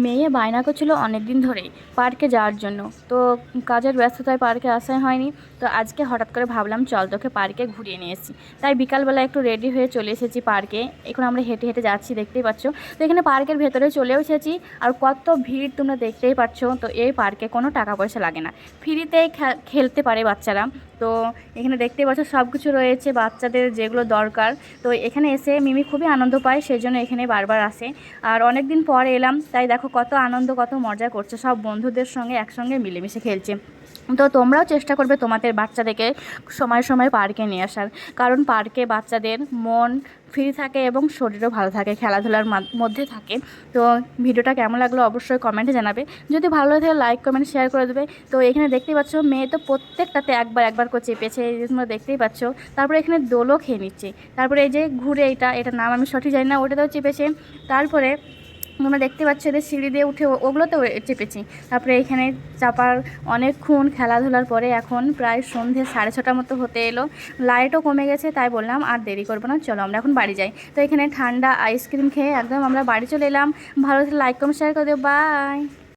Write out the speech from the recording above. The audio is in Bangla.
মেয়ে বায়না করছিল অনেক দিন ধরেই পার্কে যাওয়ার জন্য। তো কাজের ব্যস্ততায় পার্কে আসাই হয়নি। তো আজকে হঠাৎ করে ভাবলাম চল তোকে পার্কে ঘুরিয়ে নিয়ে এসেছি। তাই বিকালবেলা একটু রেডি হয়ে চলে এসেছি পার্কে। এখন আমরা হেঁটে হেঁটে যাচ্ছি, দেখতেই পাচ্ছ। তো এখানে পার্কের ভেতরে চলেও এসেছি। আর কত ভিড় তোমরা দেখতেই পাচ্ছ। তো এই পার্কে কোনো টাকা পয়সা লাগে না, ফ্রিতেই খেলতে পারে বাচ্চারা। তো এখানে দেখতেই পাচ্ছ সব কিছু রয়েছে বাচ্চাদের যেগুলো দরকার। তো এখানে এসে মিমি খুবই আনন্দ পায়, সেই জন্য এখানে বারবার আসে। আর অনেক দিন পর এলাম, তাই দেখো কত আনন্দ কত মজা করছে, সব বন্ধুদের সঙ্গে একসঙ্গে মিলেমিশে খেলছে। তো তোমরাও চেষ্টা করবে তোমাদের বাচ্চাদেরকে সময় সময় পার্কে নিয়ে আসার, কারণ পার্কে বাচ্চাদের মন ফ্রি থাকে এবং শরীরও ভালো থাকে, খেলাধুলার মধ্যে থাকে। তো ভিডিওটা কেমন লাগলো অবশ্যই কমেন্টে জানাবে। যদি ভালো লাগে লাইক কমেন্ট শেয়ার করে দেবে। তো এখানে দেখতেই পাচ্ছ মেয়ে তো প্রত্যেকটাতে একবার একবার করে চেপেছে, এই যে তোমরা দেখতেই পাচ্ছ। তারপরে এখানে দোলও খেয়ে নিচ্ছে। তারপরে এই যে ঘুরে এটার নাম আমি সঠিক জানি না, ওটাতেও চেপেছে। তারপরে তোমরা দেখতে পাচ্ছ এদের সিঁড়ি দিয়ে উঠে ওগুলোতেও চেপেছি। তারপরে এখানে চাপার অনেকক্ষণ খেলাধুলার পরে এখন প্রায় সন্ধে 6:30 মতো হতে এলো। লাইটও কমে গেছে, তাই বললাম আর দেরি করবো না, চলো আমরা এখন বাড়ি যাই। তো এখানে ঠান্ডা আইসক্রিম খেয়ে একদম আমরা বাড়ি চলে এলাম। ভালো লাইক কমেন্ট শেয়ার করে দিও, বাই।